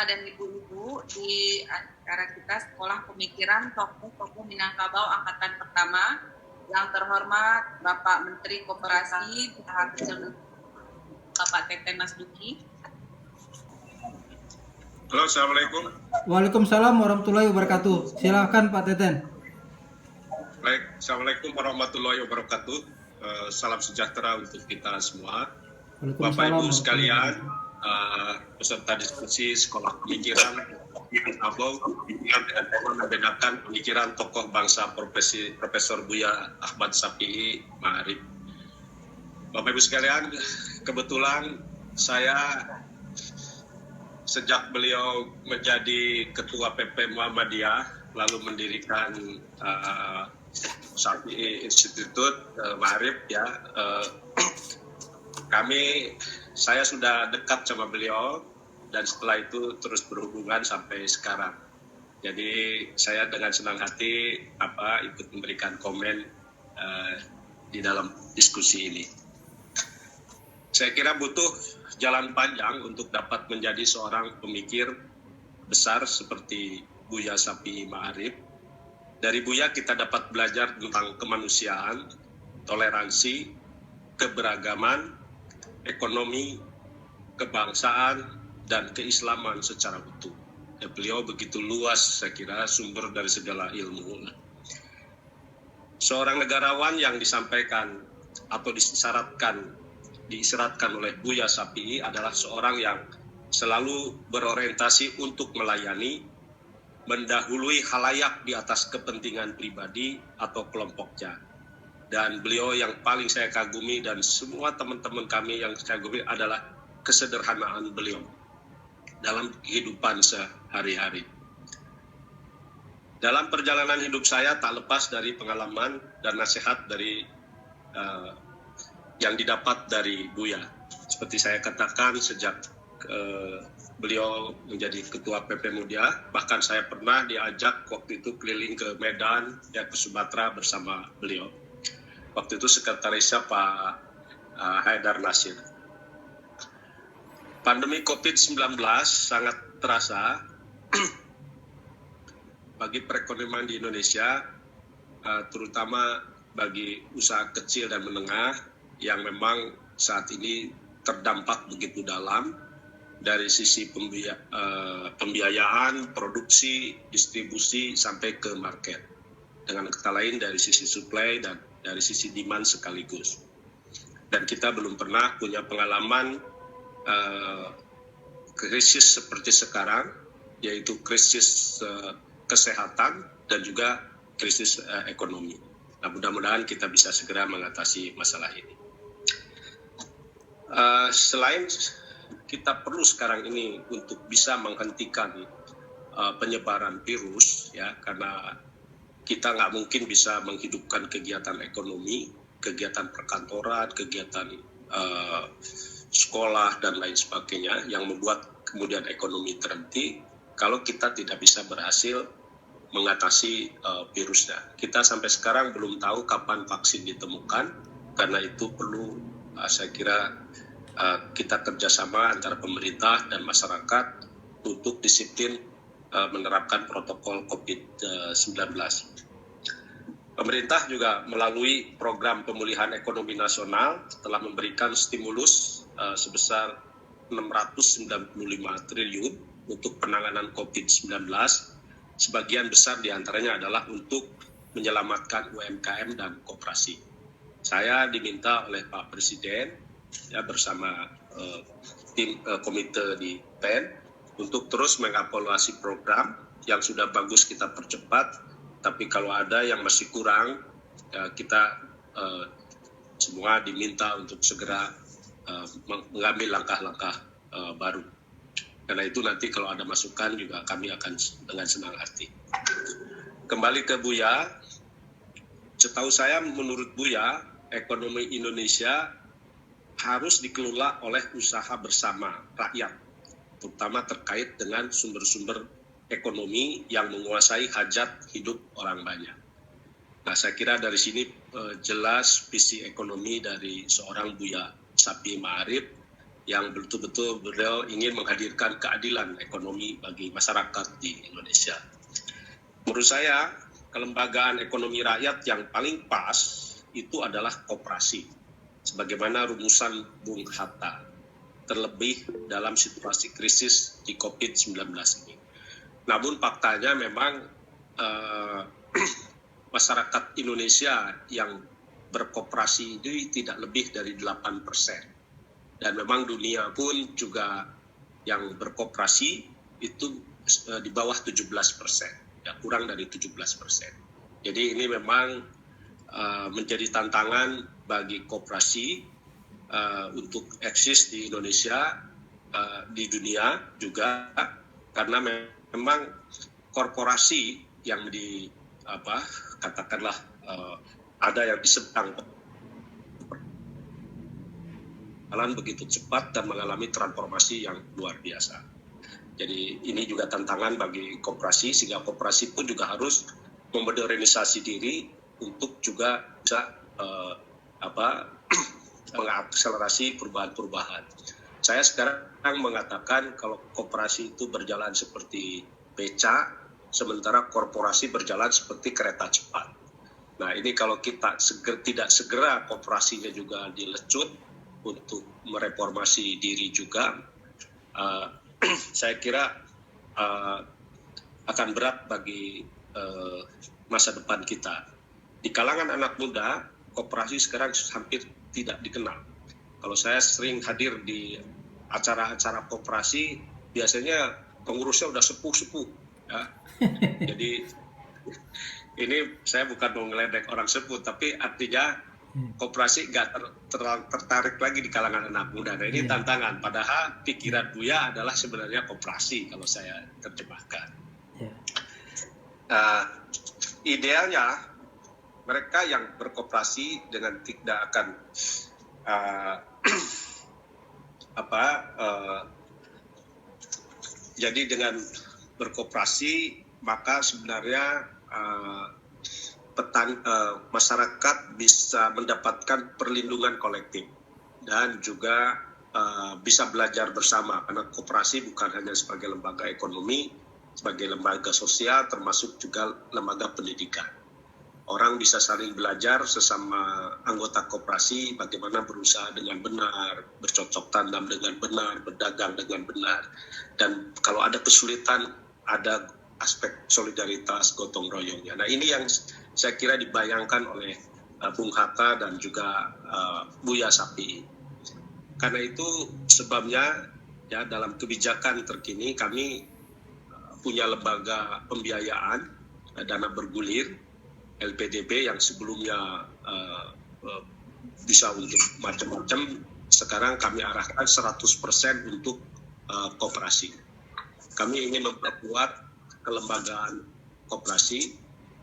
Bapak dan Ibu-Ibu di acara kita Sekolah Pemikiran Tokoh-Tokoh Minangkabau Angkatan Pertama. Yang terhormat Bapak Menteri Koperasi, Usaha Kecil Bapak Teten Mas Duki. Halo, Assalamualaikum. Waalaikumsalam warahmatullahi wabarakatuh. Silakan Pak Teten. Baik, Assalamualaikum warahmatullahi wabarakatuh. Salam sejahtera untuk kita semua. Bapak Ibu sekalian, peserta diskusi Sekolah Pemikiran Minangkabau dengan tema membedakan pemikiran tokoh bangsa Profesor Buya Ahmad Safi'i Ma'arif. Bapak Ibu sekalian, kebetulan saya sejak beliau menjadi Ketua PP Muhammadiyah lalu mendirikan Safi'i Institute Ma'arif ya. Saya sudah dekat sama beliau dan setelah itu terus berhubungan sampai sekarang. Jadi saya dengan senang hati ikut memberikan komen di dalam diskusi ini. Saya kira butuh jalan panjang untuk dapat menjadi seorang pemikir besar seperti Buya Safi'i Ma'arif. Dari Buya kita dapat belajar tentang kemanusiaan, toleransi, keberagaman, ekonomi, kebangsaan, dan keislaman secara utuh. Ya, beliau begitu luas, saya kira, sumber dari segala ilmu. Seorang negarawan yang disampaikan atau diisyaratkan oleh Buya Safi'i adalah seorang yang selalu berorientasi untuk melayani, mendahului khalayak di atas kepentingan pribadi atau kelompoknya. Dan beliau yang paling saya kagumi dan semua teman-teman kami yang saya kagumi adalah kesederhanaan beliau dalam kehidupan sehari-hari. Dalam perjalanan hidup saya tak lepas dari pengalaman dan nasihat dari yang didapat dari Buya. Seperti saya katakan sejak beliau menjadi Ketua PP Muhammadiyah, bahkan saya pernah diajak waktu itu keliling ke Medan, ya ke Sumatera bersama beliau. Waktu itu sekretarisnya Pak Haidar Nasir. Pandemi COVID-19 sangat terasa bagi perekonomian di Indonesia, terutama bagi usaha kecil dan menengah yang memang saat ini terdampak begitu dalam dari sisi pembiayaan, produksi, distribusi sampai ke market. Dengan kata lain dari sisi supply dan dari sisi demand sekaligus. Dan kita belum pernah punya pengalaman krisis seperti sekarang, yaitu krisis kesehatan dan juga krisis ekonomi. Nah, mudah-mudahan kita bisa segera mengatasi masalah ini. Selain kita perlu sekarang ini untuk bisa menghentikan penyebaran virus, ya, karena kita nggak mungkin bisa menghidupkan kegiatan ekonomi, kegiatan perkantoran, kegiatan sekolah, dan lain sebagainya yang membuat kemudian ekonomi terhenti kalau kita tidak bisa berhasil mengatasi virusnya. Kita sampai sekarang belum tahu kapan vaksin ditemukan, karena itu perlu saya kira kita kerjasama antara pemerintah dan masyarakat untuk disiplin menerapkan protokol COVID-19. Pemerintah juga melalui program pemulihan ekonomi nasional telah memberikan stimulus sebesar 695 triliun untuk penanganan COVID-19. Sebagian besar diantaranya adalah untuk menyelamatkan UMKM dan koperasi. Saya diminta oleh Pak Presiden ya bersama tim komite di PEN untuk terus mengevaluasi program yang sudah bagus kita percepat, tapi kalau ada yang masih kurang, ya kita semua diminta untuk segera mengambil langkah-langkah baru. Karena itu nanti kalau ada masukan juga kami akan dengan senang hati. Kembali ke Buya, setahu saya menurut Buya, ekonomi Indonesia harus dikelola oleh usaha bersama rakyat, terutama terkait dengan sumber-sumber ekonomi yang menguasai hajat hidup orang banyak. Nah, saya kira dari sini jelas visi ekonomi dari seorang Buya Safi'i Ma'arif yang betul-betul beliau ingin menghadirkan keadilan ekonomi bagi masyarakat di Indonesia. Menurut saya, kelembagaan ekonomi rakyat yang paling pas itu adalah koperasi, sebagaimana rumusan Bung Hatta, terlebih dalam situasi krisis di COVID-19 ini. Namun faktanya memang masyarakat Indonesia yang berkoperasi ini tidak lebih dari 8%. Dan memang dunia pun juga yang berkoperasi itu di bawah 17%, ya kurang dari 17%. Jadi ini memang menjadi tantangan bagi koperasi untuk eksis di Indonesia, di dunia juga, karena memang korporasi yang katakanlah ada yang disedang begitu cepat dan mengalami transformasi yang luar biasa. Jadi ini juga tantangan bagi koperasi, sehingga koperasi pun juga harus memodernisasi diri untuk juga bisa mengakselerasi perubahan-perubahan. Saya sekarang mengatakan kalau koperasi itu berjalan seperti beca, sementara korporasi berjalan seperti kereta cepat. Nah ini kalau kita tidak segera koperasinya juga dilecut untuk mereformasi diri juga, saya kira akan berat bagi masa depan kita. Di kalangan anak muda, koperasi sekarang hampir tidak dikenal. Kalau saya sering hadir di acara-acara koperasi, biasanya pengurusnya udah sepuh-sepuh. Ya. Jadi ini saya bukan mau ngeledek orang sepuh, tapi artinya koperasi nggak tertarik lagi di kalangan anak muda. Nah ini tantangan, padahal pikiran Buya adalah sebenarnya koperasi kalau saya terjemahkan. Idealnya mereka yang berkoperasi dengan tidak akan jadi dengan berkoperasi maka sebenarnya masyarakat bisa mendapatkan perlindungan kolektif dan juga bisa belajar bersama, karena koperasi bukan hanya sebagai lembaga ekonomi, sebagai lembaga sosial, termasuk juga lembaga pendidikan. Orang bisa saling belajar sesama anggota koperasi bagaimana berusaha dengan benar, bercocok tanam dengan benar, berdagang dengan benar, dan kalau ada kesulitan ada aspek solidaritas gotong royongnya. Nah ini yang saya kira dibayangkan oleh Bung Hatta dan juga Buya Shafiee. Karena itu sebabnya ya dalam kebijakan terkini kami punya lembaga pembiayaan dana bergulir LPDB yang sebelumnya bisa untuk macam-macam, sekarang kami arahkan 100% untuk koperasi. Kami ingin memperkuat kelembagaan koperasi.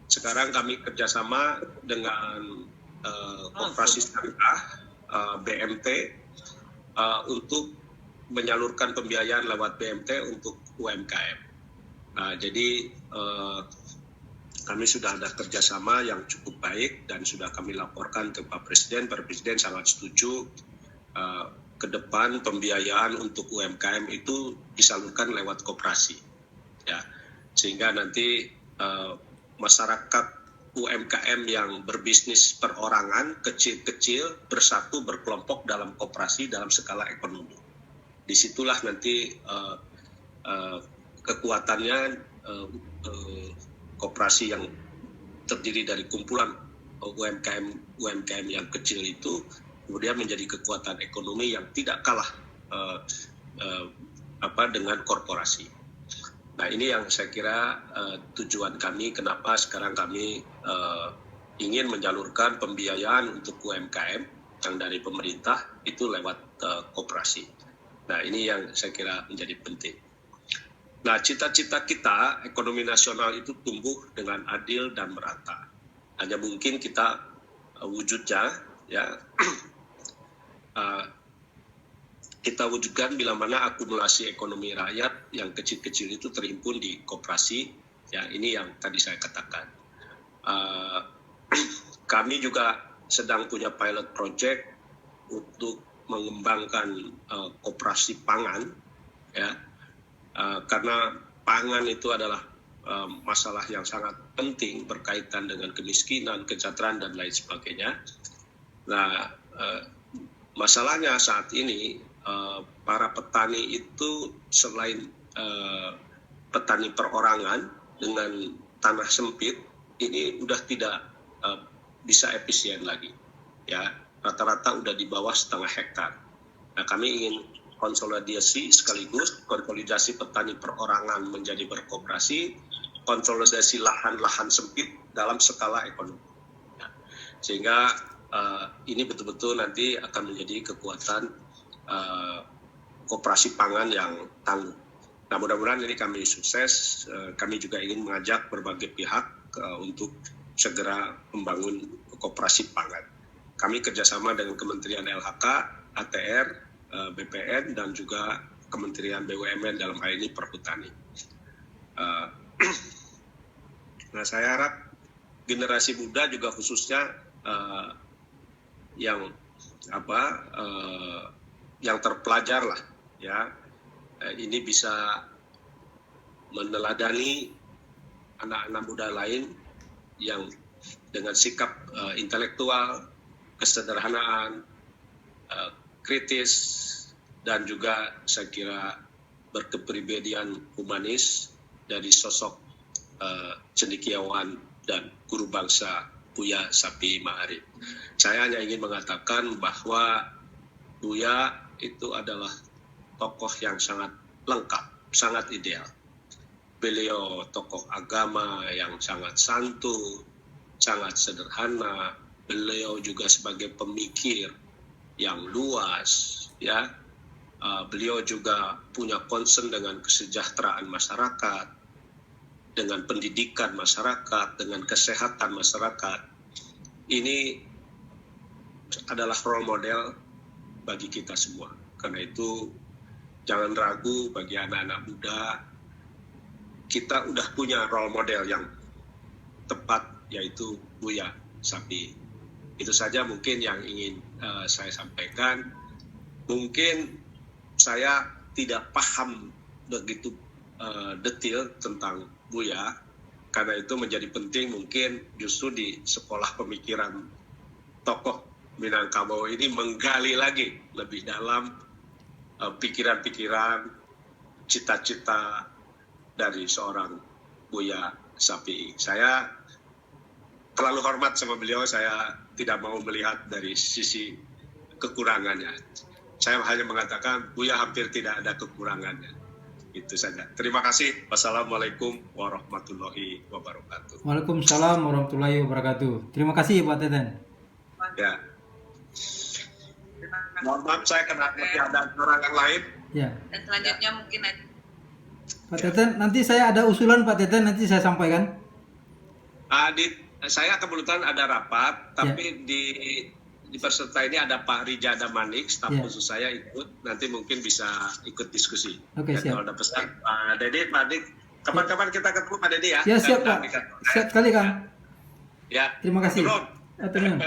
Sekarang kami kerjasama dengan koperasi syariah BMT untuk menyalurkan pembiayaan lewat BMT untuk UMKM. Nah, jadi kami sudah ada kerjasama yang cukup baik dan sudah kami laporkan ke Pak Presiden. Pak Presiden sangat setuju ke depan pembiayaan untuk UMKM itu disalurkan lewat koperasi, ya, sehingga nanti masyarakat UMKM yang berbisnis perorangan kecil-kecil bersatu berkelompok dalam koperasi dalam skala ekonomi. Disitulah nanti kekuatannya koperasi yang terdiri dari kumpulan UMKM yang kecil itu kemudian menjadi kekuatan ekonomi yang tidak kalah dengan korporasi. Nah ini yang saya kira tujuan kami, kenapa sekarang kami ingin menyalurkan pembiayaan untuk UMKM yang dari pemerintah itu lewat koperasi. Nah ini yang saya kira menjadi penting. Nah cita-cita kita ekonomi nasional itu tumbuh dengan adil dan merata. Hanya mungkin kita wujudnya ya kita wujudkan bila mana akumulasi ekonomi rakyat yang kecil-kecil itu terhimpun di koperasi. Ya ini yang tadi saya katakan. Kami juga sedang punya pilot project untuk mengembangkan koperasi pangan, ya, karena pangan itu adalah masalah yang sangat penting berkaitan dengan kemiskinan, kesejahteraan dan lain sebagainya. Nah, masalahnya saat ini para petani itu selain petani perorangan dengan tanah sempit, ini udah tidak bisa efisien lagi, ya, rata-rata udah di bawah 0,5 hektar. Nah, kami ingin konsolidasi sekaligus konsolidasi petani perorangan menjadi berkoperasi, konsolidasi lahan-lahan sempit dalam skala ekonomi, ya. Sehingga ini betul-betul nanti akan menjadi kekuatan koperasi pangan yang tangguh. Nah, mudah-mudahan ini kami sukses. Kami juga ingin mengajak berbagai pihak untuk segera membangun koperasi pangan. Kami kerjasama dengan Kementerian LHK, ATR, BPN, dan juga Kementerian BUMN dalam hal ini Perhutani. Nah, saya harap generasi muda juga khususnya yang terpelajar lah, ya, ini bisa meneladani anak-anak muda lain yang dengan sikap intelektual, kesederhanaan, kritis, dan juga saya kira berkepribadian humanis dari sosok cendekiawan dan guru bangsa Buya Sapi Ma'arif. Saya hanya ingin mengatakan bahwa Buya itu adalah tokoh yang sangat lengkap, sangat ideal. Beliau tokoh agama yang sangat santun, sangat sederhana. Beliau juga sebagai pemikir yang luas, ya. Beliau juga punya concern dengan kesejahteraan masyarakat, dengan pendidikan masyarakat, dengan kesehatan masyarakat. Ini adalah role model bagi kita semua. Karena itu jangan ragu bagi anak-anak muda, kita udah punya role model yang tepat, yaitu Buya Sapi. Itu saja mungkin yang ingin saya sampaikan. Mungkin saya tidak paham begitu detail tentang Buya, karena itu menjadi penting mungkin justru di sekolah pemikiran tokoh Minangkabau ini menggali lagi lebih dalam pikiran-pikiran, cita-cita dari seorang Buya Sapi. Saya terlalu hormat sama beliau, saya tidak mau melihat dari sisi kekurangannya. Saya hanya mengatakan Buya hampir tidak ada kekurangannya. Itu saja. Terima kasih. Wassalamualaikum warahmatullahi wabarakatuh. Waalaikumsalam warahmatullahi wabarakatuh. Terima kasih Pak Teten. Ya. Mohon maaf saya kena ada orang yang lain. Ya. Dan selanjutnya mungkin Pak Teten, nanti saya ada usulan Pak Teten, nanti saya sampaikan. Saya kebetulan ada rapat, tapi di peserta ini ada Pak Rijada Manik, staf khusus saya ikut. Nanti mungkin bisa ikut diskusi. Oke, siap. Kalau ada pesan, Pak Dede, Pak Dik, kapan-kapan kita ketemu Pak Dede ya. Ya, siap Pak. Siap sekali Kang. Ya. Terima kasih. Turun. Turun.